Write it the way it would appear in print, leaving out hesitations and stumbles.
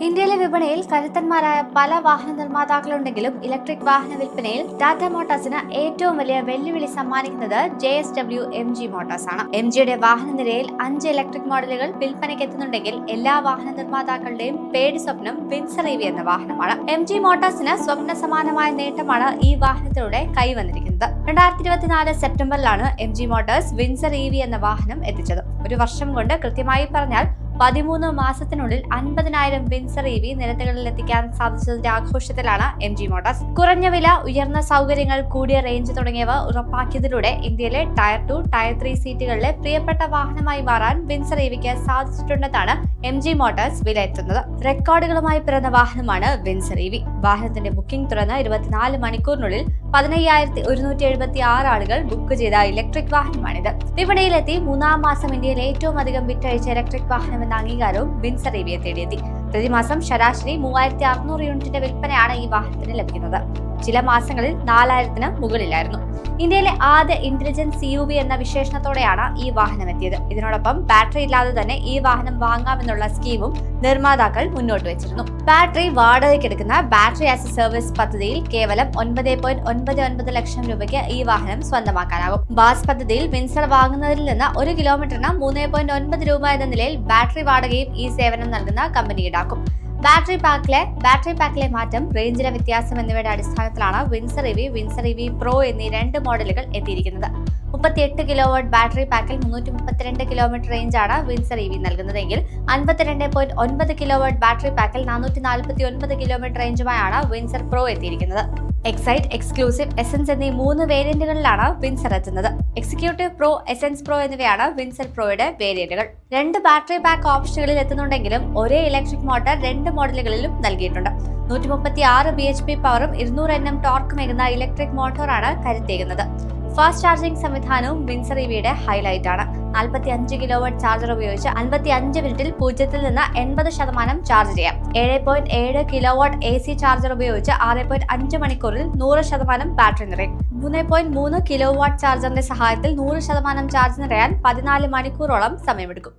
ഇന്ത്യയിലെ വിപണിയിൽ കരുത്തന്മാരായ പല വാഹന നിർമ്മാതാക്കളുണ്ടെങ്കിലും ഇലക്ട്രിക് വാഹന വിൽപ്പനയിൽ ടാറ്റ മോട്ടോഴ്സിന് ഏറ്റവും വലിയ വെല്ലുവിളി സമ്മാനിക്കുന്നത് JSW MG മോട്ടോഴ്സ് ആണ്. MGയുടെ വാഹന നിരയിൽ 5 ഇലക്ട്രിക് മോഡലുകൾ വിൽപ്പനയ്ക്ക് എത്തുന്നുണ്ടെങ്കിൽ എല്ലാ വാഹന നിർമ്മാതാക്കളുടെയും പേടി സ്വപ്നം വിൻസർ EV എന്ന വാഹനമാണ്. MG മോട്ടോഴ്സിന് സ്വപ്ന സമാനമായ നേട്ടമാണ് ഈ വാഹനത്തിലൂടെ കൈവന്നിരിക്കുന്നത്. 2024 സെപ്റ്റംബറിലാണ് MG മോട്ടോഴ്സ് വിൻസർ EV എന്ന വാഹനം എത്തിച്ചത്. ഒരു വർഷം കൊണ്ട്, കൃത്യമായി പറഞ്ഞാൽ 13 മാസത്തിനുള്ളിൽ 50,000 വിൻസർ EV നിരത്തുകളിൽ എത്തിക്കാൻ സാധിച്ചതിന്റെ ആഘോഷത്തിലാണ് MG മോട്ടോഴ്സ്. കുറഞ്ഞ വില, ഉയർന്ന സൗകര്യങ്ങൾ, കൂടിയ റേഞ്ച് തുടങ്ങിയവ ഉറപ്പാക്കിയതിലൂടെ ഇന്ത്യയിലെ ടയർ 2, ടയർ 3 സീറ്റുകളിലെ പ്രിയപ്പെട്ട വാഹനമായി മാറാൻ വിൻസർ EVക്ക് സാധിച്ചിട്ടുണ്ടെന്നാണ് MG മോട്ടോഴ്സ് വിലയിരുത്തുന്നത്. റെക്കോർഡുകളുമായി പിറന്ന വാഹനമാണ് വിൻസർ EV. വാഹനത്തിന്റെ ബുക്കിംഗ് തുറന്ന് 24 മണിക്കൂറിനുള്ളിൽ 15,176 ആളുകൾ ബുക്ക് ചെയ്ത ഇലക്ട്രിക് വാഹനമാണിത്. വിപണിയിലെത്തി 3-ാം മാസം ഇന്ത്യയിൽ ഏറ്റവും അധികം വിറ്റഴിച്ച ഇലക്ട്രിക് വാഹനം എന്ന അംഗീകാരവും വിൻസർ EVയെ തേടിയെത്തി. പ്രതിമാസം ശരാശരി 3,600 യൂണിറ്റിന്റെ വിൽപ്പനയാണ് ഈ വാഹനത്തിന് ലഭിക്കുന്നത്. ചില മാസങ്ങളിൽ 4,000-ന് മുകളിലായിരുന്നു. ഇന്ത്യയിലെ ആദ്യ ഇന്റലിജന്റ് CUV എന്ന വിശേഷണത്തോടെയാണ് ഈ വാഹനം എത്തിയത്. ഇതിനോടൊപ്പം ബാറ്ററി ഇല്ലാതെ തന്നെ ഈ വാഹനം വാങ്ങാമെന്നുള്ള സ്കീമും നിർമ്മാതാക്കൾ മുന്നോട്ട് വെച്ചിരുന്നു. ബാറ്ററി വാടകയ്ക്കെടുക്കുന്ന ബാറ്ററി ആസ് എ സർവീസ് പദ്ധതിയിൽ കേവലം 9.99 ലക്ഷം രൂപയ്ക്ക് ഈ വാഹനം സ്വന്തമാക്കാനാകും. ബാസ് പദ്ധതിയിൽ വിൻസർ വാങ്ങുന്നതിൽ നിന്ന് 1 കിലോമീറ്ററിന് 3.9 രൂപ എന്ന നിലയിൽ ബാറ്ററി വാടകയും ഈ സേവനം നൽകുന്ന കമ്പനി ഈടാക്കും. ബാറ്ററി പാക്കിലെ മാറ്റം, റേഞ്ചിലെ വ്യത്യാസം എന്നിവയുടെ അടിസ്ഥാനത്തിലാണ് Windsor EV, Windsor EV Pro എന്നീ 2 മോഡലുകൾ എത്തിയിരിക്കുന്നത്. 38 കിലോവാട്ട് ബാറ്ററി പാക്കിൽ 332 കിലോമീറ്റർ റേഞ്ചാണ് വിൻസർ EV നൽകുന്നതെങ്കിൽ 52.9 കിലോവാട്ട് ബാറ്ററി പാക്കിൽ 449 കിലോമീറ്റർ റേഞ്ചുമായാണ് വിൻസർ Pro എത്തിയിരിക്കുന്നത്. എക്സൈറ്റ്, എക്സ്ക്ലൂസീവ്, എസൻസ് എന്നീ 3 വേരിയന്റുകളിലാണ് വിൻസർ എത്തുന്നത്. എക്സിക്യൂട്ടീവ് പ്രോ, എസൻസ് പ്രോ എന്നിവയാണ് വിൻസർ പ്രോയുടെ വേരിയന്റുകൾ. 2 ബാറ്ററി പാക്ക് ഓപ്ഷനുകളിൽ എത്തുന്നുണ്ടെങ്കിലും ഒരേ ഇലക്ട്രിക് മോട്ടോർ 2 മോഡലുകളിലും നൽകിയിട്ടുണ്ട്. 136 bhp പവറും 200 Nm ടോർക്കുമേകുന്ന ഇലക്ട്രിക് മോട്ടോറാണ് കരുത്തേകുന്നത്. ഫാസ്റ്റ് ചാർജിംഗ് സംവിധാനവും വിൻസർ EVയുടെ ഹൈലൈറ്റ് ആണ്. 45 കിലോവാട്ട് ചാർജർ ഉപയോഗിച്ച് 55 മിനിറ്റിൽ 0 നിന്ന് 80% ചാർജ് ചെയ്യാം. 7.7 കിലോവാട്ട് AC ചാർജർ ഉപയോഗിച്ച് 6.5 മണിക്കൂറിൽ 100% ബാറ്ററി നിറയും. 3.3 കിലോവാട്ട് ചാർജറിന്റെ സഹായത്തിൽ 100% ചാർജ് നിറയാൻ 14 മണിക്കൂറോളം സമയമെടുക്കും.